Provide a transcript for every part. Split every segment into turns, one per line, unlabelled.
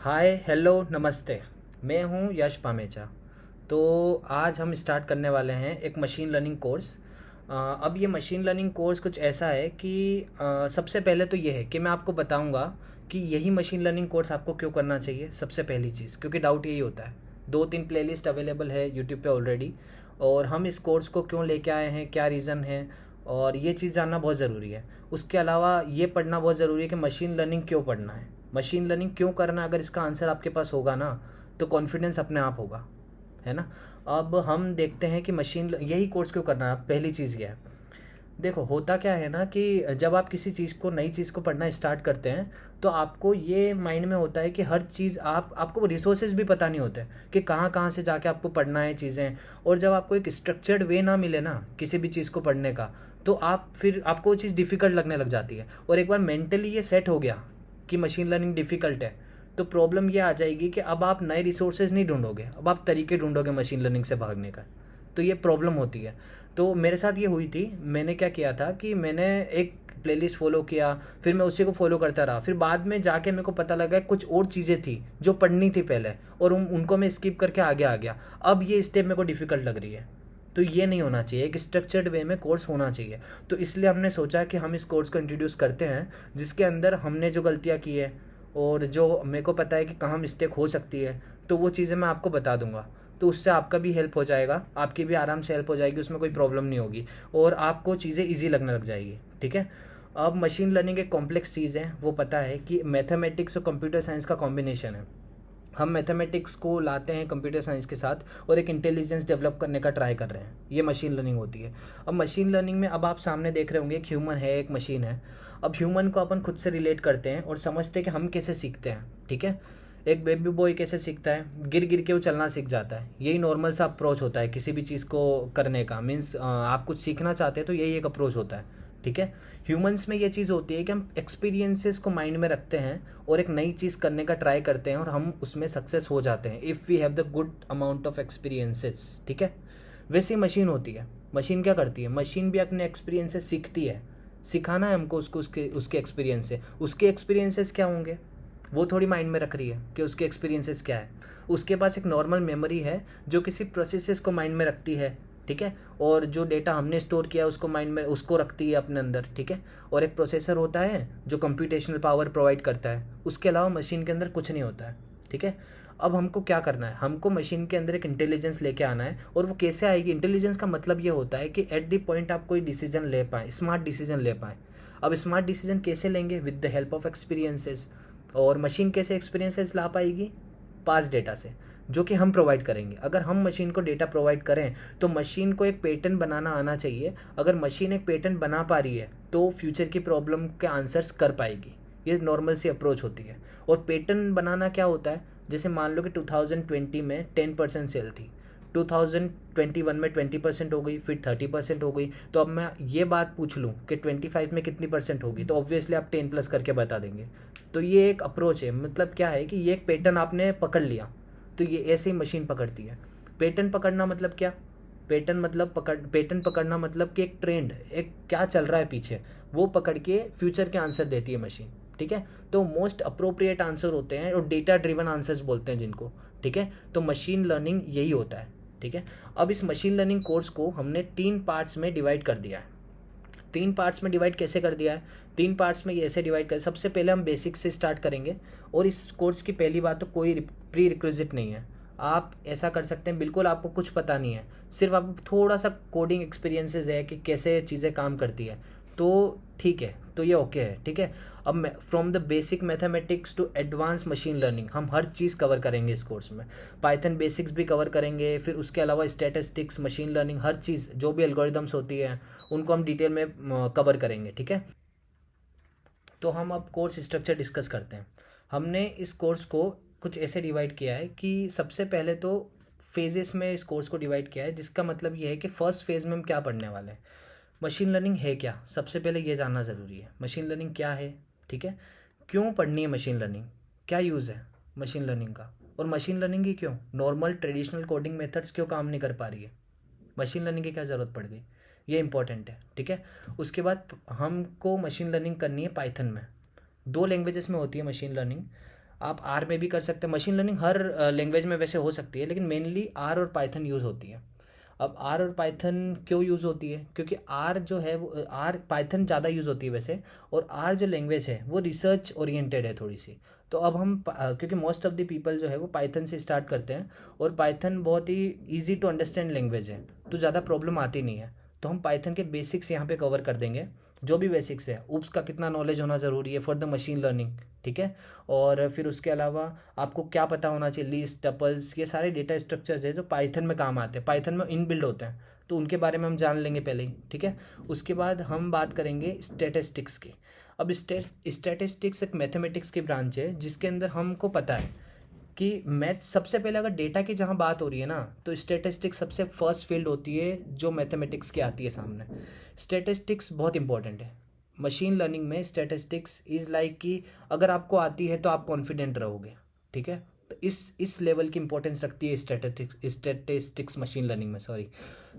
Hi hello नमस्ते। मैं हूँ यश पामेचा। तो आज हम स्टार्ट करने वाले हैं एक मशीन लर्निंग कोर्स। अब ये मशीन लर्निंग कोर्स कुछ ऐसा है कि सबसे पहले तो ये है कि मैं आपको बताऊंगा कि यही मशीन लर्निंग कोर्स आपको क्यों करना चाहिए। सबसे पहली चीज़, क्योंकि डाउट यही होता है। 2-3 प्लेलिस्ट अवेलेबल है यूट्यूब पे ऑलरेडी, और हम इस कोर्स को क्यों लेके आए हैं, क्या रीज़न है, और ये चीज़ जानना बहुत ज़रूरी है। उसके अलावा ये पढ़ना बहुत ज़रूरी है कि मशीन लर्निंग क्यों पढ़ना है, मशीन लर्निंग क्यों करना। अगर इसका आंसर आपके पास होगा ना, तो कॉन्फिडेंस अपने आप होगा, है ना। अब हम देखते हैं कि मशीन यही कोर्स क्यों करना है। पहली चीज़ ये है, देखो होता क्या है ना कि जब आप किसी चीज़ को, नई चीज़ को पढ़ना स्टार्ट करते हैं, तो आपको ये माइंड में होता है कि हर चीज़ आपको रिसोर्सेज भी पता नहीं होते कि कहाँ कहाँ से जाके आपको पढ़ना है चीज़ें। और जब आपको एक स्ट्रक्चर्ड वे ना मिले ना किसी भी चीज़ को पढ़ने का, तो फिर आपको वो चीज़ डिफ़िकल्ट लगने लग जाती है। और एक बार मेंटली ये सेट हो गया कि मशीन लर्निंग डिफ़िकल्ट है, तो प्रॉब्लम ये आ जाएगी कि अब आप नए रिसोर्सेज नहीं ढूंढोगे, अब आप तरीके ढूंढोगे मशीन लर्निंग से भागने का। तो ये प्रॉब्लम होती है। तो मेरे साथ ये हुई थी। मैंने क्या किया था कि मैंने एक प्लेलिस्ट फॉलो किया, फिर मैं उसी को फॉलो करता रहा। फिर बाद में जाके मेरे को पता लगा कुछ और चीज़ें थी जो पढ़नी थी पहले, और उनको मैं स्किप करके आगे आ गया। अब ये स्टेप मेरे को डिफ़िकल्ट लग रही है। तो ये नहीं होना चाहिए, एक स्ट्रक्चर्ड वे में कोर्स होना चाहिए। तो इसलिए हमने सोचा कि हम इस कोर्स को इंट्रोड्यूस करते हैं, जिसके अंदर हमने जो गलतियाँ की है और जो मेरे को पता है कि कहाँ मिस्टेक हो सकती है, तो वो चीज़ें मैं आपको बता दूंगा। तो उससे आपका भी हेल्प हो जाएगा, आपकी भी आराम से हेल्प हो जाएगी, उसमें कोई प्रॉब्लम नहीं होगी, और आपको चीज़ें ईजी लगने लग जाएगी। ठीक है। अब मशीन लर्निंग एक कॉम्प्लेक्स चीज़ है, वो पता है कि मैथमेटिक्स और कंप्यूटर साइंस का कॉम्बिनेशन है। हम मैथमेटिक्स को लाते हैं कंप्यूटर साइंस के साथ, और एक इंटेलिजेंस डेवलप करने का ट्राई कर रहे हैं। ये मशीन लर्निंग होती है। अब मशीन लर्निंग में अब आप सामने देख रहे होंगे, एक ह्यूमन है, एक मशीन है। अब ह्यूमन को अपन खुद से रिलेट करते हैं और समझते हैं कि हम कैसे सीखते हैं। ठीक है। एक बेबी बॉय कैसे सीखता है, गिर गिर के वो चलना सीख जाता है। यही नॉर्मल सा अप्रोच होता है किसी भी चीज़ को करने का। मीन्स आप कुछ सीखना चाहते हैं तो यही एक अप्रोच होता है। ठीक है। ह्यूमंस में ये चीज़ होती है कि हम एक्सपीरियंसेस को माइंड में रखते हैं और एक नई चीज़ करने का ट्राई करते हैं, और हम उसमें सक्सेस हो जाते हैं if we have the good amount of experiences. ठीक है। वैसे ही मशीन होती है। मशीन क्या करती है, मशीन भी अपने एक्सपीरियंस से सीखती है। सिखाना है हमको उसको, उसके एक्सपीरियंस से। उसके एक्सपीरियंसेस क्या होंगे वो थोड़ी माइंड में रख रही है कि उसके एक्सपीरियंसेस क्या है। उसके पास एक नॉर्मल मेमोरी है जो किसी प्रोसेसेस को माइंड में रखती है। ठीक है। और जो डेटा हमने स्टोर किया उसको माइंड में, उसको रखती है अपने अंदर। ठीक है। और एक प्रोसेसर होता है जो कंप्यूटेशनल पावर प्रोवाइड करता है। उसके अलावा मशीन के अंदर कुछ नहीं होता है। ठीक है। अब हमको क्या करना है, हमको मशीन के अंदर एक इंटेलिजेंस लेके आना है। और वो कैसे आएगी, इंटेलिजेंस का मतलब ये होता है कि एट द पॉइंट आप कोई डिसीजन ले पाएँ, स्मार्ट डिसीजन ले पाएँ। अब स्मार्ट डिसीजन कैसे लेंगे, with the help of experiences. और मशीन कैसे एक्सपीरियंसेस ला पाएगी, पास डेटा से, जो कि हम प्रोवाइड करेंगे। अगर हम मशीन को डेटा प्रोवाइड करें तो मशीन को एक पैटर्न बनाना आना चाहिए। अगर मशीन एक पैटर्न बना पा रही है तो फ्यूचर की प्रॉब्लम के आंसर्स कर पाएगी। ये नॉर्मल सी अप्रोच होती है। और पैटर्न बनाना क्या होता है, जैसे मान लो कि 2020 में 10% सेल थी, 2021 में 20% हो गई, फिर 30% हो गई। तो अब मैं ये बात पूछ लूँ कि 25 में कितनी परसेंट होगी, तो ऑब्वियसली आप 10 प्लस करके बता देंगे। तो ये एक अप्रोच है। मतलब क्या है कि ये एक पैटर्न आपने पकड़ लिया, तो ये ऐसे ही मशीन पकड़ती है। पैटर्न पकड़ना मतलब क्या, पैटर्न पकड़ना मतलब कि एक ट्रेंड, एक क्या चल रहा है पीछे, वो पकड़ के फ्यूचर के आंसर देती है मशीन। ठीक है। तो मोस्ट अप्रोप्रिएट आंसर होते हैं, और डेटा ड्रिवन आंसर्स बोलते हैं जिनको। ठीक है। तो मशीन लर्निंग यही होता है। ठीक है। अब इस मशीन लर्निंग कोर्स को हमने 3 पार्ट्स में डिवाइड कर दिया है। 3 पार्ट्स में डिवाइड कैसे कर दिया है, 3 पार्ट्स में ये ऐसे डिवाइड कर, सबसे पहले हम बेसिक से स्टार्ट करेंगे। और इस कोर्स की पहली बात तो कोई प्री रिक्विजिट नहीं है। आप ऐसा कर सकते हैं, बिल्कुल आपको कुछ पता नहीं है, सिर्फ आपको थोड़ा सा कोडिंग एक्सपीरियंसेस है कि कैसे चीज़ें काम करती है, तो ठीक है, तो ये ओके है। ठीक है। अब from the basic mathematics to advance machine learning हम हर चीज़ कवर करेंगे इस कोर्स में। पाइथन बेसिक्स भी कवर करेंगे, फिर उसके अलावा स्टैटिस्टिक्स, मशीन लर्निंग, हर चीज़ जो भी एल्गोरिदम्स होती है उनको हम डिटेल में कवर करेंगे। ठीक है। तो हम अब कोर्स स्ट्रक्चर डिस्कस करते हैं। हमने इस कोर्स को कुछ ऐसे डिवाइड किया है कि सबसे पहले तो फेजेस में इस कोर्स को डिवाइड किया है, जिसका मतलब ये है कि फर्स्ट फेज़ में हम क्या पढ़ने वाले हैं। मशीन लर्निंग है क्या, सबसे पहले ये जानना ज़रूरी है। मशीन लर्निंग क्या है, ठीक है, क्यों पढ़नी है मशीन लर्निंग, क्या यूज़ है मशीन लर्निंग का, और मशीन लर्निंग ही क्यों, नॉर्मल ट्रेडिशनल कोडिंग मेथड्स क्यों काम नहीं कर पा रही है, मशीन लर्निंग की क्या ज़रूरत पड़ गई, ये इंपॉर्टेंट है। ठीक है। उसके बाद हमको मशीन लर्निंग करनी है पाइथन में। 2 लैंग्वेजेस में होती है मशीन लर्निंग। आप आर में भी कर सकते हैं। मशीन लर्निंग हर लैंग्वेज में वैसे हो सकती है, लेकिन मेनली आर और पाइथन यूज़ होती है। अब आर और पाइथन क्यों यूज़ होती है? क्योंकि आर जो है वो आर पाइथन ज़्यादा यूज़ होती है वैसे, और आर जो लैंग्वेज है वो रिसर्च ओरिएंटेड है थोड़ी सी। तो अब हम क्योंकि मोस्ट ऑफ द पीपल जो है वो पाइथन से स्टार्ट करते हैं, और पाइथन बहुत ही ईजी टू अंडरस्टैंड लैंग्वेज है, तो ज़्यादा प्रॉब्लम आती नहीं है। तो हम पाइथन के बेसिक्स यहाँ पे कवर कर देंगे, जो भी बेसिक्स है। उप्स का कितना नॉलेज होना ज़रूरी है फॉर द मशीन लर्निंग, ठीक है। और फिर उसके अलावा आपको क्या पता होना चाहिए, लीस्ट, टपल्स, ये सारे डेटा स्ट्रक्चर्स है जो पाइथन में काम आते हैं, पाइथन में इनबिल्ड होते हैं, तो उनके बारे में हम जान लेंगे पहले ही, ठीक है। उसके बाद हम बात करेंगे स्टैटिस्टिक्स की। अब स्टैटिस्टिक्स एक मैथमेटिक्स की ब्रांच है जिसके अंदर हमको पता है कि मैथ सबसे पहले अगर डेटा की जहाँ बात हो रही है ना, तो स्टैटिस्टिक्स सबसे फर्स्ट फील्ड होती है जो मैथमेटिक्स की आती है सामने। स्टैटिस्टिक्स बहुत इंपॉर्टेंट है मशीन लर्निंग में। स्टैटिस्टिक्स इज़ लाइक कि अगर आपको आती है तो आप कॉन्फिडेंट रहोगे, ठीक है। तो इस लेवल की इंपॉर्टेंस रखती है स्टैटिस्टिक्स मशीन लर्निंग में, सॉरी,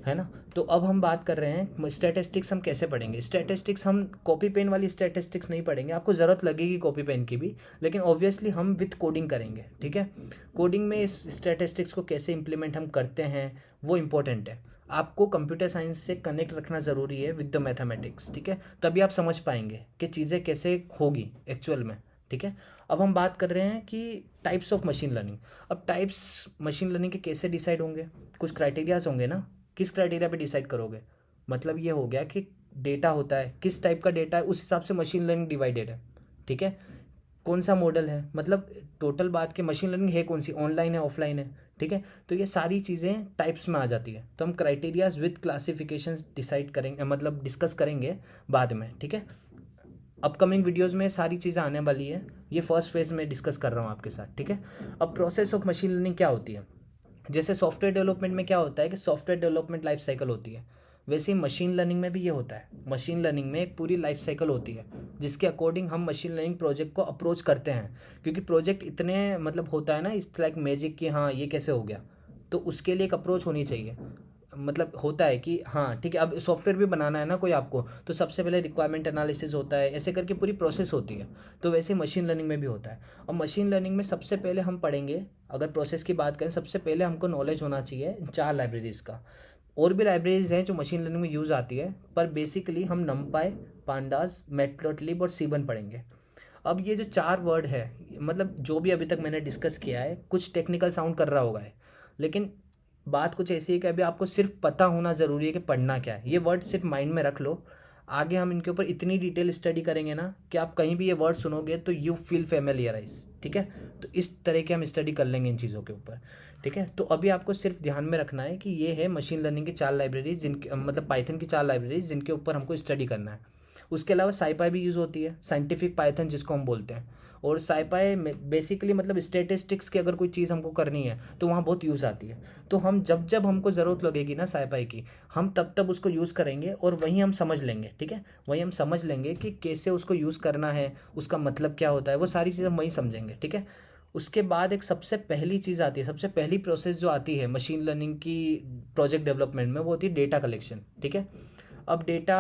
है ना। तो अब हम बात कर रहे हैं स्टैटिस्टिक्स हम कैसे पढ़ेंगे। स्टैटिस्टिक्स हम कॉपी पेन वाली स्टैटिस्टिक्स नहीं पढ़ेंगे, आपको ज़रूरत लगेगी कॉपी पेन की भी, लेकिन ऑब्वियसली हम विथ कोडिंग करेंगे, ठीक है। कोडिंग में इस स्टैटिस्टिक्स को कैसे इंप्लीमेंट हम करते हैं वो इम्पोर्टेंट है। आपको कंप्यूटर साइंस से कनेक्ट रखना ज़रूरी है विद द मैथमेटिक्स, ठीक है। तभी आप समझ पाएंगे कि चीज़ें कैसे होगी एक्चुअल में, ठीक है। अब हम बात कर रहे हैं कि टाइप्स ऑफ मशीन लर्निंग। अब टाइप्स मशीन लर्निंग के कैसे डिसाइड होंगे? कुछ क्राइटेरियाज होंगे ना। किस क्राइटेरिया पे डिसाइड करोगे? मतलब ये हो गया कि डेटा होता है, किस टाइप का डेटा है उस हिसाब से मशीन लर्निंग डिवाइडेड है, ठीक है। कौन सा मॉडल है, मतलब टोटल बात के मशीन लर्निंग है कौन सी, ऑनलाइन है, ऑफलाइन है, ठीक है। तो ये सारी चीज़ें टाइप्स में आ जाती है। तो हम क्राइटेरियाज विद क्लासिफिकेशंस डिसाइड करेंगे, मतलब डिस्कस करेंगे बाद में, ठीक है। अपकमिंग वीडियोस में सारी चीज़ें आने वाली है, ये फर्स्ट फेज में डिस्कस कर रहा हूँ आपके साथ, ठीक है। अब प्रोसेस ऑफ मशीन लर्निंग क्या होती है? जैसे सॉफ्टवेयर डेवलपमेंट में क्या होता है कि सॉफ्टवेयर डेवलपमेंट लाइफ साइकिल होती है, वैसे ही मशीन लर्निंग में भी ये होता है। मशीन लर्निंग में एक पूरी लाइफ साइकिल होती है जिसके अकॉर्डिंग हम मशीन लर्निंग प्रोजेक्ट को अप्रोच करते हैं, क्योंकि प्रोजेक्ट इतने मतलब होता है ना, इट्स लाइक मैजिक कि हाँ ये कैसे हो गया, तो उसके लिए एक अप्रोच होनी चाहिए। मतलब होता है कि हाँ ठीक है, अब सॉफ्टवेयर भी बनाना है ना कोई आपको, तो सबसे पहले रिक्वायरमेंट एनालिसिस होता है, ऐसे करके पूरी प्रोसेस होती है। तो वैसे मशीन लर्निंग में भी होता है। और मशीन लर्निंग में सबसे पहले हम पढ़ेंगे, अगर प्रोसेस की बात करें, सबसे पहले हमको नॉलेज होना चाहिए 4 लाइब्रेरीज़ का। और भी लाइब्रेरीज हैं जो मशीन लर्निंग में यूज़ आती है, पर बेसिकली हम नमपाई, पांडास, मैटप्लोट्लिब और सीबन पढ़ेंगे। अब ये जो 4 वर्ड है, मतलब जो भी अभी तक मैंने डिस्कस किया है, कुछ टेक्निकल साउंड कर रहा होगा है, लेकिन बात कुछ ऐसी है कि अभी आपको सिर्फ पता होना ज़रूरी है कि पढ़ना क्या है। ये वर्ड सिर्फ माइंड में रख लो, आगे हम इनके ऊपर इतनी डिटेल स्टडी करेंगे ना कि आप कहीं भी ये वर्ड सुनोगे तो यू फील फेमिलियराइज, ठीक है। तो इस तरह के हम स्टडी कर लेंगे इन चीज़ों के ऊपर, ठीक है। तो अभी आपको सिर्फ ध्यान में रखना है कि ये है मशीन लर्निंग की 4 लाइब्रेरीज, जिनके मतलब पाइथन की 4 लाइब्रेरीज जिनके ऊपर हमको स्टडी करना है। उसके अलावा साइपाई भी यूज़ होती है, साइंटिफिक पाइथन जिसको हम बोलते हैं। और साइपाई बेसिकली मतलब स्टेटिस्टिक्स की अगर कोई चीज़ हमको करनी है तो वहाँ बहुत यूज़ आती है। तो हम जब जब हमको ज़रूरत लगेगी ना साइपाई की, हम तब तब उसको यूज़ करेंगे और वहीं हम समझ लेंगे, ठीक है। वहीं हम समझ लेंगे कि कैसे उसको यूज़ करना है, उसका मतलब क्या होता है, वो सारी चीज़ें हम वहीं समझेंगे, ठीक है। उसके बाद एक सबसे पहली चीज़ आती है, सबसे पहली प्रोसेस जो आती है मशीन लर्निंग की प्रोजेक्ट डेवलपमेंट में, वो होती है डेटा कलेक्शन, ठीक है। अब डेटा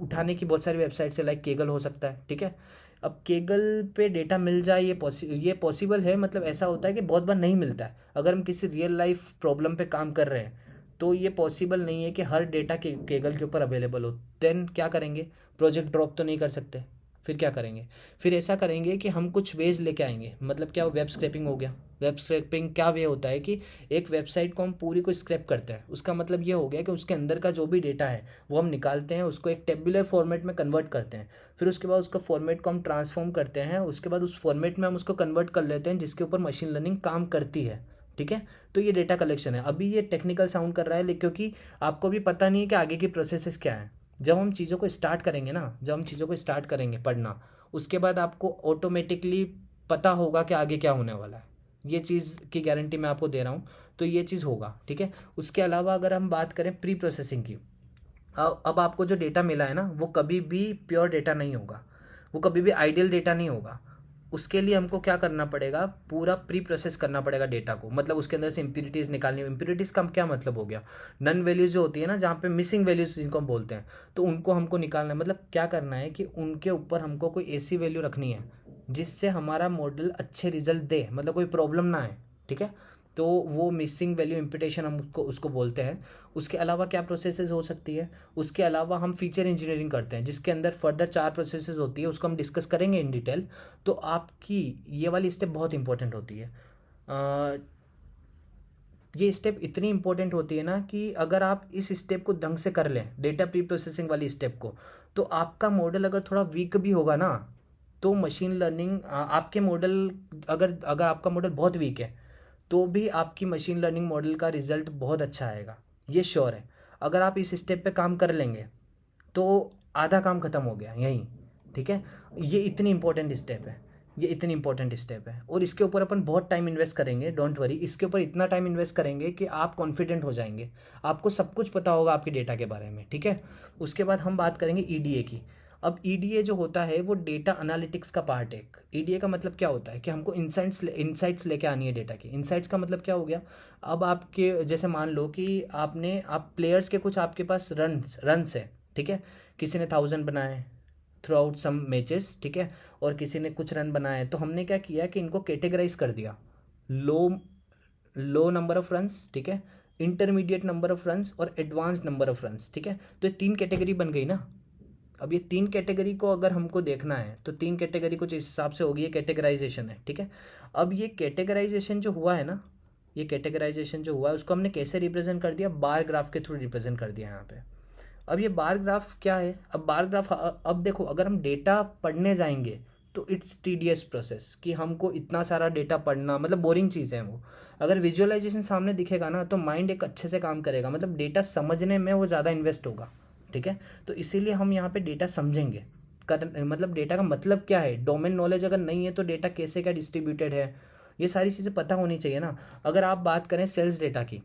उठाने की बहुत सारी वेबसाइट से, लाइक केगल हो सकता है, ठीक है। अब केगल पे डेटा मिल जाए ये पॉसिबल है, मतलब ऐसा होता है कि बहुत बार नहीं मिलता है। अगर हम किसी रियल लाइफ प्रॉब्लम पे काम कर रहे हैं तो ये पॉसिबल नहीं है कि हर डेटा केगल के ऊपर अवेलेबल हो। देन क्या करेंगे? प्रोजेक्ट ड्रॉप तो नहीं कर सकते, फिर क्या करेंगे? फिर ऐसा करेंगे कि हम कुछ वेज लेके आएंगे। मतलब क्या? वेब स्क्रैपिंग हो गया। वेब स्क्रैपिंग क्या वे होता है कि एक वेबसाइट को हम पूरी को स्क्रैप करते हैं। उसका मतलब ये हो गया कि उसके अंदर का जो भी डेटा है वो हम निकालते हैं, उसको एक टेबुलर फॉर्मेट में कन्वर्ट करते हैं। फिर उसके बाद उसका फॉर्मेट को हम ट्रांसफॉर्म करते हैं, उसके बाद उस फॉर्मेट में हम उसको कन्वर्ट कर लेते हैं जिसके ऊपर मशीन लर्निंग काम करती है, ठीक है। तो ये डेटा कलेक्शन है। अभी ये टेक्निकल साउंड कर रहा है लेकिन क्योंकि आपको भी पता नहीं है कि आगे की प्रोसेसेस क्या है। जब हम चीज़ों को स्टार्ट करेंगे ना, जब हम चीज़ों को स्टार्ट करेंगे पढ़ना, उसके बाद आपको ऑटोमेटिकली पता होगा कि आगे क्या होने वाला है। ये चीज़ की गारंटी मैं आपको दे रहा हूँ। तो ये चीज़ होगा, ठीक है। उसके अलावा अगर हम बात करें प्री प्रोसेसिंग की, अब आपको जो डेटा मिला है ना, वो कभी भी प्योर डेटा नहीं होगा, वो कभी भी आइडियल डेटा नहीं होगा। उसके लिए हमको क्या करना पड़ेगा? पूरा प्री प्रोसेस करना पड़ेगा डेटा को। मतलब उसके अंदर से इम्प्यूरिटीज़ निकालनी। इम्प्यूरिटीज़ का क्या मतलब हो गया? नन वैल्यूज़ जो होती है ना, जहाँ पे मिसिंग वैल्यूज़ जिनको हम बोलते हैं, तो उनको हमको निकालना है। मतलब क्या करना है कि उनके ऊपर हमको कोई ऐसी वैल्यू रखनी है जिससे हमारा मॉडल अच्छे रिजल्ट दे, मतलब कोई प्रॉब्लम ना आए, ठीक है। तो वो मिसिंग वैल्यू इम्पिटेशन हम उसको बोलते हैं। उसके अलावा क्या प्रोसेसेस हो सकती है, उसके अलावा हम फीचर इंजीनियरिंग करते हैं, जिसके अंदर फर्दर 4 प्रोसेसेस होती है, उसको हम डिस्कस करेंगे इन डिटेल। तो आपकी ये वाली स्टेप बहुत इंपॉर्टेंट होती है। ये स्टेप इतनी इंपॉर्टेंट होती है ना कि अगर आप इस स्टेप को ढंग से कर लें, डेटा प्री प्रोसेसिंग वाली स्टेप को, तो आपका मॉडल अगर थोड़ा वीक भी होगा ना, तो मशीन लर्निंग आपके मॉडल, अगर अगर आपका मॉडल बहुत वीक है तो भी आपकी मशीन लर्निंग मॉडल का रिजल्ट बहुत अच्छा आएगा, ये श्योर है। अगर आप इस स्टेप पे काम कर लेंगे तो आधा काम खत्म हो गया यहीं, ठीक है। ये इतनी इंपॉर्टेंट स्टेप है, ये इतनी इंपॉर्टेंट स्टेप है, और इसके ऊपर अपन बहुत टाइम इन्वेस्ट करेंगे, डोंट वरी। इसके ऊपर इतना टाइम इन्वेस्ट करेंगे कि आप कॉन्फिडेंट हो जाएंगे, आपको सब कुछ पता होगा आपके डेटा के बारे में, ठीक है। उसके बाद हम बात करेंगे ईडीए की। अब ईडीए जो होता है वो डेटा एनालिटिक्स का पार्ट है। ईडीए का मतलब क्या होता है कि हमको इंसाइट्स लेके आनी है डेटा की। इंसाइट्स का मतलब क्या हो गया, अब आपके जैसे मान लो कि आप प्लेयर्स के कुछ आपके पास रन्स है, ठीक है। किसी ने 1000 बनाए थ्रू आउट सम मैचेस, ठीक है, और किसी ने कुछ रन बनाए, तो हमने क्या किया कि इनको कैटेगराइज कर दिया, लो लो नंबर ऑफ रन्स, ठीक है, इंटरमीडिएट नंबर ऑफ रन्स और एडवांस नंबर ऑफ रन्स, ठीक है। तो ये 3 कैटेगरी बन गई ना। अब ये 3 कैटेगरी को अगर हमको देखना है तो 3 कैटेगरी कुछ इस हिसाब से होगी, ये कैटेगराइजेशन है, ठीक है। अब ये कैटेगराइजेशन जो हुआ है ना, ये कैटेगराइजेशन जो हुआ है उसको हमने कैसे रिप्रेजेंट कर दिया, बार ग्राफ के थ्रू रिप्रेजेंट कर दिया यहाँ पे। अब ये बार ग्राफ क्या है, अब बार ग्राफ, अब देखो अगर हम डेटा पढ़ने जाएंगे तो इट्स टीडियस प्रोसेस, कि हमको इतना सारा डेटा पढ़ना, मतलब बोरिंग चीज़ है वो। अगर विजुअलाइजेशन सामने दिखेगा ना तो माइंड एक अच्छे से काम करेगा, मतलब डेटा समझने में वो ज़्यादा इन्वेस्ट होगा, ठीक है। तो इसीलिए हम यहाँ पे डेटा समझेंगे, मतलब डेटा का मतलब क्या है, डोमेन नॉलेज अगर नहीं है तो डेटा कैसे क्या डिस्ट्रीब्यूटेड है, ये सारी चीज़ें पता होनी चाहिए ना। अगर आप बात करें सेल्स डेटा की,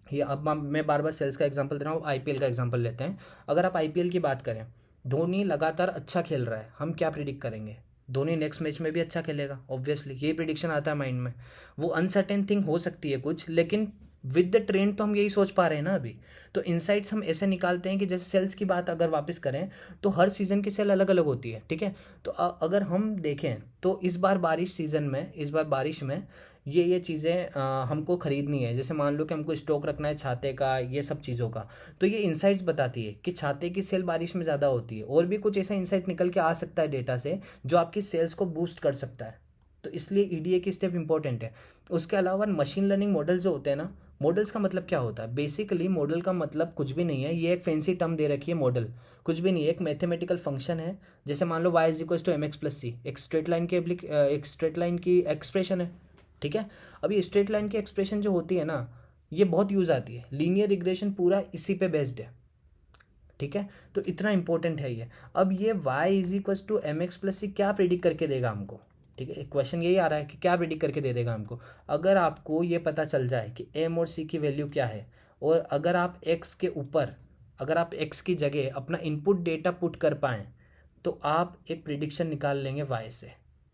ये अब मैं बार बार सेल्स का एग्जांपल दे रहा हूँ, आईपीएल का एग्जांपल लेते हैं। अगर आप आईपीएल की बात करें, धोनी लगातार अच्छा खेल रहा है, हम क्या प्रिडिक्ट करेंगे, धोनी नेक्स्ट मैच में भी अच्छा खेलेगा, ऑब्वियसली ये प्रिडिक्शन आता है माइंड में। वो अनसर्टेन थिंग हो सकती है कुछ, लेकिन विद द ट्रेंड तो हम यही सोच पा रहे हैं ना अभी। तो इनसाइट्स हम ऐसे निकालते हैं कि जैसे सेल्स की बात अगर वापस करें तो हर सीज़न की सेल अलग अलग होती है, ठीक है। तो अगर हम देखें तो इस बार बारिश में ये चीज़ें हमको ख़रीदनी है, जैसे मान लो कि हमको स्टॉक रखना है छाते का, ये सब चीज़ों का, तो ये इंसाइट्स बताती है कि छाते की सेल बारिश में ज़्यादा होती है, और भी कुछ ऐसा इंसाइट निकल के आ सकता है डेटा से जो आपकी सेल्स को बूस्ट कर सकता है। तो इसलिए ईडीए की स्टेप इंपॉर्टेंट है। उसके अलावा मशीन लर्निंग मॉडल्स जो होते हैं ना, मॉडल्स का मतलब क्या होता है, बेसिकली मॉडल का मतलब कुछ भी नहीं है, ये एक फैंसी टर्म दे रखी है, मॉडल कुछ भी नहीं है, एक मैथमेटिकल फंक्शन है। जैसे मान लो y is equal to M X plus C, एक स्ट्रेट लाइन की एक्सप्रेशन है, ठीक है। अब ये स्ट्रेट लाइन की एक्सप्रेशन जो होती है ना, ये बहुत यूज़ आती है, लीनियर रिग्रेशन पूरा इसी पे बेस्ड है, ठीक है। तो इतना इंपॉर्टेंट है ये। अब ये y is equal to M X plus C क्या प्रिडिक्ट करके देगा हमको, ठीक है। क्वेश्चन यही आ रहा है कि क्या प्रिडिक्ट करके दे देगा हमको। अगर आपको ये पता चल जाए कि m और c की वैल्यू क्या है, और अगर आप x के ऊपर, अगर आप x की जगह अपना इनपुट डेटा पुट कर पाएँ, तो आप एक प्रिडिक्शन निकाल लेंगे y से।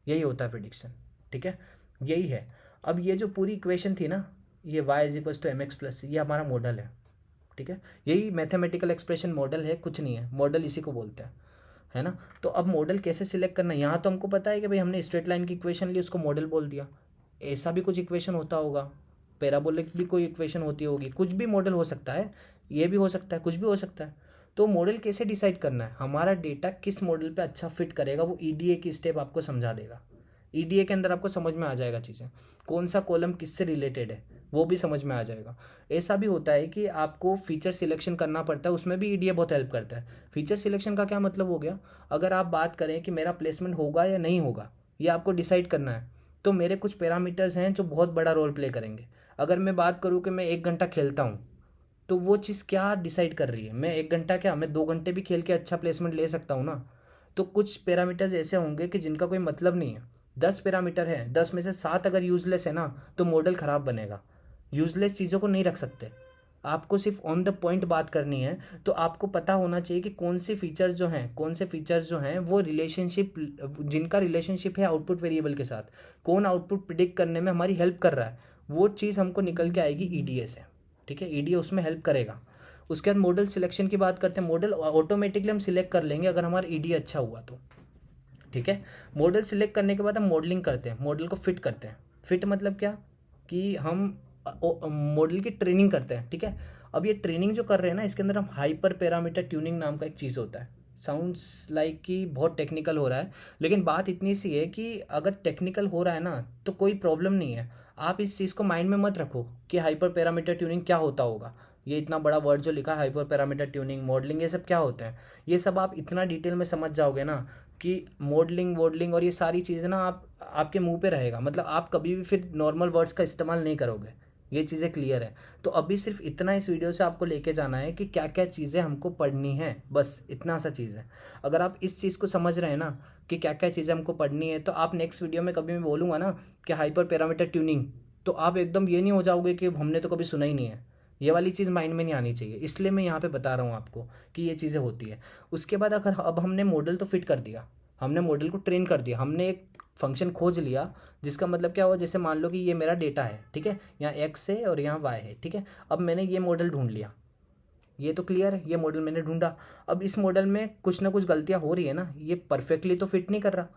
यही होता है प्रिडिक्शन, ठीक है, यही है। अब ये जो पूरी इक्वेशन थी ना, ये y is equal to M X plus C, ये हमारा मॉडल है, ठीक है। यही मैथमेटिकल एक्सप्रेशन मॉडल है, कुछ नहीं है, मॉडल इसी को बोलते हैं, है ना। तो अब मॉडल कैसे सिलेक्ट करना है, यहाँ तो हमको पता है कि भाई हमने स्ट्रेट लाइन की इक्वेशन ली, उसको मॉडल बोल दिया। ऐसा भी कुछ इक्वेशन होता होगा, पैराबोलिक भी कोई इक्वेशन होती होगी, कुछ भी मॉडल हो सकता है, ये भी हो सकता है, कुछ भी हो सकता है। तो मॉडल कैसे डिसाइड करना है, हमारा डेटा किस मॉडल पे अच्छा फिट करेगा, वो ईडीए की स्टेप आपको समझा देगा। ईडीए के अंदर आपको समझ में आ जाएगा चीज़ें, कौन सा कॉलम किससे रिलेटेड है वो भी समझ में आ जाएगा। ऐसा भी होता है कि आपको फीचर सिलेक्शन करना पड़ता है, उसमें भी ईडीए बहुत हेल्प करता है। फीचर सिलेक्शन का क्या मतलब हो गया, अगर आप बात करें कि मेरा प्लेसमेंट होगा या नहीं होगा, ये आपको डिसाइड करना है, तो मेरे कुछ पैरामीटर्स हैं जो बहुत बड़ा रोल प्ले करेंगे। अगर मैं बात करूँ कि मैं 1 घंटा खेलता हूँ, तो वो चीज़ क्या डिसाइड कर रही है, मैं 1 घंटा क्या, मैं 2 घंटे भी खेल के अच्छा प्लेसमेंट ले सकता हूँ ना। तो कुछ पैरामीटर्स ऐसे होंगे कि जिनका कोई मतलब नहीं है। 10 पैरामीटर है, 10 में से 7 अगर यूजलेस है ना, तो मॉडल ख़राब बनेगा। यूजलेस चीज़ों को नहीं रख सकते, आपको सिर्फ ऑन द पॉइंट बात करनी है। तो आपको पता होना चाहिए कि कौन से फीचर्स जो हैं वो रिलेशनशिप, जिनका रिलेशनशिप है आउटपुट वेरिएबल के साथ, कौन आउटपुट प्रिडिक्ट करने में हमारी हेल्प कर रहा है, वो चीज़ हमको निकल के आएगी ईडीए से, ठीक है। ईडीए उसमें हेल्प करेगा। उसके बाद मॉडल सिलेक्शन की बात करते हैं, मॉडल ऑटोमेटिकली हम सिलेक्ट कर लेंगे अगर हमारा ईडीए अच्छा हुआ तो, ठीक है। मॉडल सिलेक्ट करने के बाद हम मॉडलिंग करते हैं, मॉडल को फिट करते हैं। फिट मतलब क्या कि हम मॉडल की ट्रेनिंग करते हैं, ठीक है। अब ये ट्रेनिंग जो कर रहे हैं ना, इसके अंदर हम हाइपर पैरामीटर ट्यूनिंग नाम का एक चीज़ होता है। साउंड्स लाइक कि बहुत टेक्निकल हो रहा है, लेकिन बात इतनी सी है कि अगर टेक्निकल हो रहा है ना तो कोई प्रॉब्लम नहीं है। आप इस चीज़ को माइंड में मत रखो कि हाइपर पैरामीटर ट्यूनिंग क्या होता होगा। ये इतना बड़ा वर्ड जो लिखा है हाइपर पैरामीटर ट्यूनिंग, मॉडलिंग, ये सब क्या होता है, ये सब आप इतना डिटेल में समझ जाओगे ना कि मॉडलिंग वॉडलिंग और ये सारी चीज़ें ना आप आपके मुंह पे रहेगा, मतलब आप कभी भी फिर नॉर्मल वर्ड्स का इस्तेमाल नहीं करोगे। ये चीज़ें क्लियर है। तो अभी सिर्फ इतना इस वीडियो से आपको लेके जाना है कि क्या क्या चीज़ें हमको पढ़नी है, बस इतना सा चीज़ है। अगर आप इस चीज़ को समझ रहे हैं ना कि क्या क्या चीज़ें हमको पढ़नी है, तो आप नेक्स्ट वीडियो में कभी मैं बोलूँगा ना कि हाइपर पैरामीटर ट्यूनिंग, तो आप एकदम ये नहीं हो जाओगे कि हमने तो कभी सुना ही नहीं है। ये वाली चीज़ माइंड में नहीं आनी चाहिए, इसलिए मैं यहाँ पे बता रहा हूँ आपको कि ये चीज़ें होती है। उसके बाद अगर अब हमने मॉडल तो फिट कर दिया, हमने मॉडल को ट्रेन कर दिया, हमने एक फंक्शन खोज लिया, जिसका मतलब क्या हुआ, जैसे मान लो कि ये मेरा डेटा है, ठीक है, यहाँ एक्स है और यहाँ वाई है, ठीक है। अब मैंने ये मॉडल ढूंढ लिया, ये तो क्लियर है, ये मॉडल मैंने ढूंढा। अब इस मॉडल में कुछ ना कुछ गलतियाँ हो रही है ना, ये परफेक्टली तो फिट नहीं कर रहा,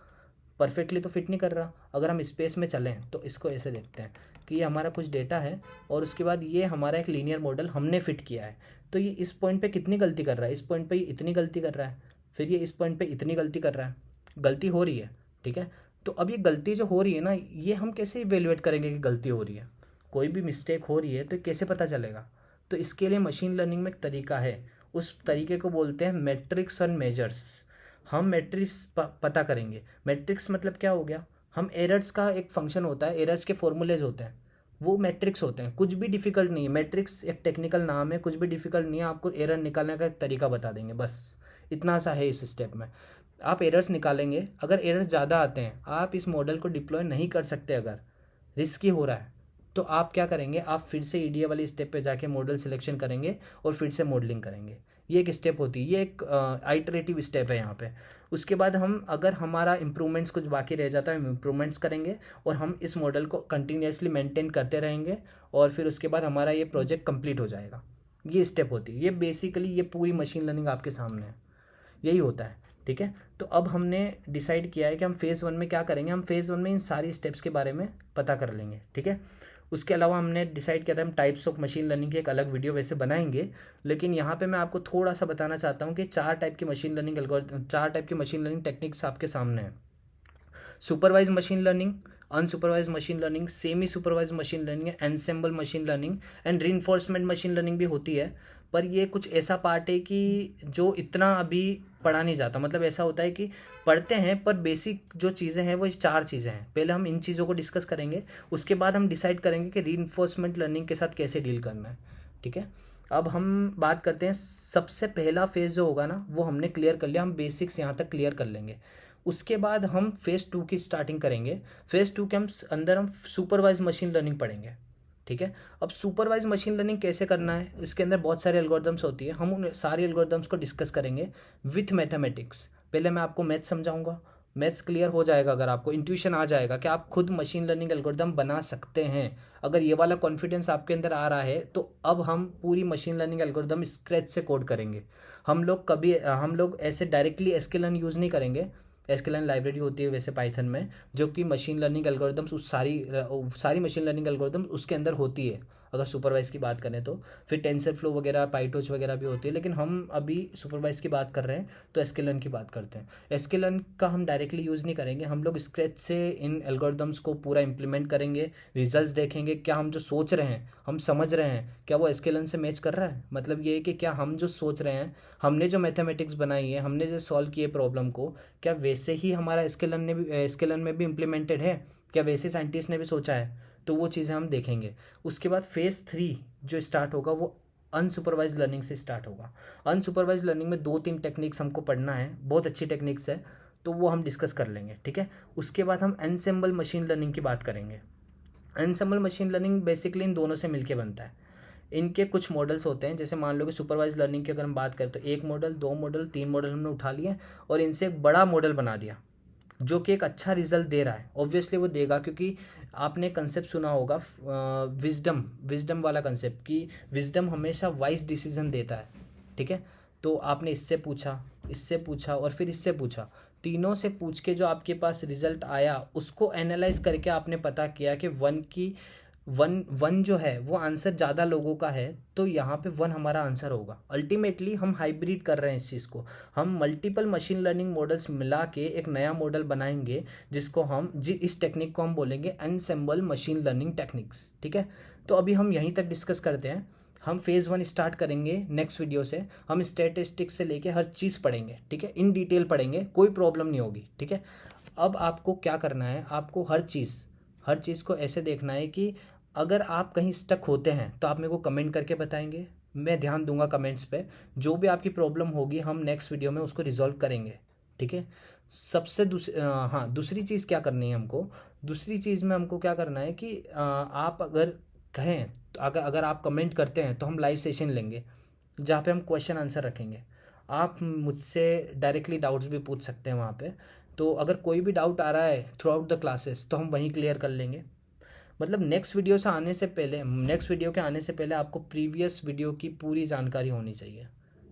परफेक्टली तो फिट नहीं कर रहा। अगर हम स्पेस में चलें तो इसको ऐसे देखते हैं कि ये हमारा कुछ डेटा है और उसके बाद ये हमारा एक लीनियर मॉडल हमने फिट किया है। तो ये इस पॉइंट पे कितनी गलती कर रहा है, इस पॉइंट पे ये इतनी गलती कर रहा है, फिर ये इस पॉइंट पे इतनी गलती कर रहा है, गलती हो रही है, ठीक है। तो अब ये गलती जो हो रही है ना, ये हम कैसे इवेलुएट करेंगे कि गलती हो रही है, कोई भी मिस्टेक हो रही है तो कैसे पता चलेगा। तो इसके लिए मशीन लर्निंग में एक तरीका है, उस तरीके को बोलते हैं मैट्रिक्स एंड मेजर्स। हम मैट्रिक्स पता करेंगे। मैट्रिक्स मतलब क्या हो गया, हम एरर्स का एक फंक्शन होता है, एरर्स के फॉर्मूलेज होते हैं, वो मैट्रिक्स होते हैं। कुछ भी डिफिकल्ट नहीं है, मैट्रिक्स एक टेक्निकल नाम है, कुछ भी डिफिकल्ट नहीं है, आपको एरर निकालने का एक तरीका बता देंगे, बस इतना सा है इस स्टेप में। आप एरर्स निकालेंगे, अगर एरर्स ज़्यादा आते हैं, आप इस मॉडल को डिप्लॉय नहीं कर सकते, अगर रिस्की हो रहा है, तो आप क्या करेंगे, आप फिर से ईडीए वाली स्टेप पे जाके मॉडल सिलेक्शन करेंगे और फिर से मॉडलिंग करेंगे। ये एक स्टेप होती है, ये एक आइटरेटिव स्टेप है यहाँ पे। उसके बाद हम, अगर हमारा इंप्रूवमेंट्स कुछ बाकी रह जाता है, हम इंप्रूवमेंट्स करेंगे और हम इस मॉडल को कंटिन्यूसली मेंटेन करते रहेंगे और फिर उसके बाद हमारा ये प्रोजेक्ट कंप्लीट हो जाएगा। ये स्टेप होती है, ये बेसिकली ये पूरी मशीन लर्निंग आपके सामने है, यही होता है, ठीक है। तो अब हमने डिसाइड किया है कि हम फेज़ 1 में क्या करेंगे, हम फेज़ 1 में इन सारी स्टेप्स के बारे में पता कर लेंगे, ठीक है। उसके अलावा हमने डिसाइड किया था हम टाइप्स ऑफ मशीन लर्निंग की एक अलग वीडियो वैसे बनाएंगे, लेकिन यहाँ पे मैं आपको थोड़ा सा बताना चाहता हूँ कि चार टाइप की मशीन लर्निंग एल्गोरिथम, चार टाइप की मशीन लर्निंग टेक्निक्स आपके सामने हैं। Supervise machine learning, unsupervise machine learning, semi supervise machine learning, ensemble machine learning and reinforcement machine learning भी होती है। पर ये कुछ ऐसा पार्ट है कि जो इतना अभी पढ़ा नहीं जाता, मतलब ऐसा होता है कि पढ़ते हैं पर बेसिक जो चीज़ें हैं वो चार चीज़ें हैं। पहले हम इन चीज़ों को डिस्कस करेंगे, उसके बाद हम डिसाइड करेंगे कि रीइंफोर्समेंट लर्निंग के साथ कैसे डील करना है, ठीक है। अब हम बात करते हैं, सबसे पहला फेज़ जो होगा ना वो हमने क्लियर कर लिया, हम बेसिक्स यहाँ तक क्लियर कर लेंगे। उसके बाद हम फेज़ 2 की स्टार्टिंग करेंगे। फेज़ 2 के अंदर हम सुपरवाइज मशीन लर्निंग पढ़ेंगे, ठीक है। अब सुपरवाइज मशीन लर्निंग कैसे करना है, इसके अंदर बहुत सारे एल्गोरिदम्स होती है, हम उन सारी एल्गोरिदम्स को डिस्कस करेंगे विथ मैथमेटिक्स। पहले मैं आपको मैथ्स समझाऊंगा, मैथ्स क्लियर हो जाएगा, अगर आपको इंट्यूशन आ जाएगा कि आप खुद मशीन लर्निंग एल्गोरिदम बना सकते हैं, अगर ये वाला कॉन्फिडेंस आपके अंदर आ रहा है, तो अब हम पूरी मशीन लर्निंग एल्गोरिदम स्क्रैच से कोड करेंगे। हम लोग ऐसे डायरेक्टली एसक्यूएल यूज़ नहीं करेंगे। एसक्यूएल लाइब्रेरी होती है वैसे पाइथन में, जो कि मशीन लर्निंग एल्गोरिदम्स उस सारी मशीन लर्निंग एल्गोरिदम्स उसके अंदर होती है, अगर सुपरवाइज की बात करें तो। फिर टेंसर फ्लो वगैरह, पाइटोच वगैरह भी होती है, लेकिन हम अभी सुपरवाइज की बात कर रहे हैं तो एसक्यूएल की बात करते हैं। एसक्यूएल का हम डायरेक्टली यूज़ नहीं करेंगे, हम लोग स्क्रैच से इन एल्गोरिदम्स को पूरा इंप्लीमेंट करेंगे, रिजल्ट्स देखेंगे, क्या हम जो सोच रहे हैं, हम समझ रहे हैं, क्या वो एसक्यूएल से मैच कर रहा है। मतलब ये है कि क्या हम जो सोच रहे हैं, हमने जो मैथमेटिक्स बनाई है, हमने जो सॉल्व किए प्रॉब्लम को, क्या वैसे ही हमारा एसक्यूएल में भी इम्प्लीमेंटेड है, क्या वैसे साइंटिस्ट ने भी सोचा है, तो वो चीज़ें हम देखेंगे। उसके बाद फेज़ 3 जो स्टार्ट होगा वो अनसुपरवाइज लर्निंग से स्टार्ट होगा। अनसुपरवाइज लर्निंग में 2-3 टेक्निक्स हमको पढ़ना है, बहुत अच्छी टेक्निक्स है, तो वो हम डिस्कस कर लेंगे, ठीक है। उसके बाद हम एनसेम्बल मशीन लर्निंग की बात करेंगे। एनसेम्बल मशीन लर्निंग बेसिकली इन दोनों से मिलके बनता है। इनके कुछ मॉडल्स होते हैं, जैसे मान लो कि सुपरवाइज लर्निंग की अगर हम बात करें तो 1 मॉडल, 2 मॉडल, 3 मॉडल हमने उठा लिए और इनसे एक बड़ा मॉडल बना दिया, जो कि एक अच्छा रिजल्ट दे रहा है। ऑब्वियसली वो देगा, क्योंकि आपने कंसेप्ट सुना होगा विजडम वाला कंसेप्ट, कि विजडम हमेशा वाइज डिसीजन देता है, ठीक है। तो आपने इससे पूछा, इससे पूछा और फिर इससे पूछा, तीनों से पूछ के जो आपके पास रिजल्ट आया उसको एनालाइज करके आपने पता किया कि वन वन जो है वो आंसर ज़्यादा लोगों का है, तो यहाँ पे वन हमारा आंसर होगा। अल्टीमेटली हम हाइब्रिड कर रहे हैं इस चीज़ को, हम मल्टीपल मशीन लर्निंग मॉडल्स मिला के एक नया मॉडल बनाएंगे जिसको हम इस टेक्निक को हम बोलेंगे एनसेम्बल मशीन लर्निंग टेक्निक्स। ठीक है, तो अभी हम यहीं तक डिस्कस करते हैं। हम फेज़ 1 स्टार्ट करेंगे नेक्स्ट वीडियो से। हम स्टैटिस्टिक्स से लेके हर चीज़ पढ़ेंगे, ठीक है, इन डिटेल पढ़ेंगे, कोई प्रॉब्लम नहीं होगी। ठीक है, अब आपको क्या करना है, आपको हर चीज़ को ऐसे देखना है कि अगर आप कहीं स्टक होते हैं तो आप मेरे को कमेंट करके बताएंगे, मैं ध्यान दूंगा कमेंट्स पे। जो भी आपकी प्रॉब्लम होगी हम नेक्स्ट वीडियो में उसको रिजॉल्व करेंगे। ठीक है, हाँ, दूसरी चीज़ क्या करनी है हमको, दूसरी चीज़ में हमको क्या करना है कि आप अगर कहें तो अगर आप कमेंट करते हैं तो हम लाइव सेशन लेंगे जहाँ पे हम क्वेश्चन आंसर रखेंगे। आप मुझसे डायरेक्टली डाउट्स भी पूछ सकते हैं वहाँ पे। तो अगर कोई भी डाउट आ रहा है थ्रू आउट द क्लासेस तो हम वहीं क्लियर कर लेंगे। मतलब नेक्स्ट वीडियो के आने से पहले आपको प्रीवियस वीडियो की पूरी जानकारी होनी चाहिए।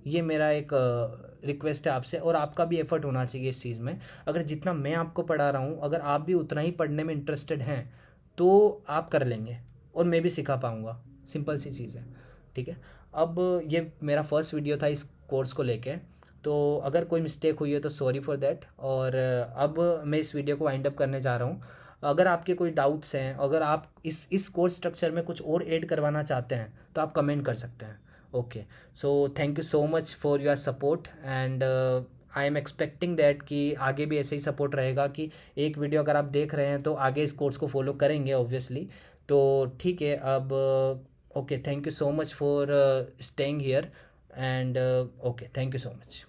ये मेरा एक रिक्वेस्ट है आपसे, और आपका भी एफर्ट होना चाहिए इस चीज़ में। अगर जितना मैं आपको पढ़ा रहा हूँ अगर आप भी उतना ही पढ़ने में इंटरेस्टेड हैं तो आप कर लेंगे और मैं भी सिखा पाऊँगा। सिंपल सी चीज़ है। ठीक है, अब ये मेरा फर्स्ट वीडियो था इस कोर्स को लेके, तो अगर कोई मिस्टेक हुई है तो सॉरी फॉर देट। और अब मैं इस वीडियो को वाइंड अप करने जा रहा हूँ। अगर आपके कोई डाउट्स हैं, अगर आप इस कोर्स स्ट्रक्चर में कुछ और ऐड करवाना चाहते हैं तो आप कमेंट कर सकते हैं। Okay, so thank you so much for your support, and I am expecting that कि आगे भी ऐसे ही सपोर्ट रहेगा कि एक वीडियो अगर आप देख रहे हैं तो आगे इस कोर्स को फॉलो करेंगे ऑब्वियसली। तो ठीक है, अब okay, thank you so much for staying here, and okay, thank you so much.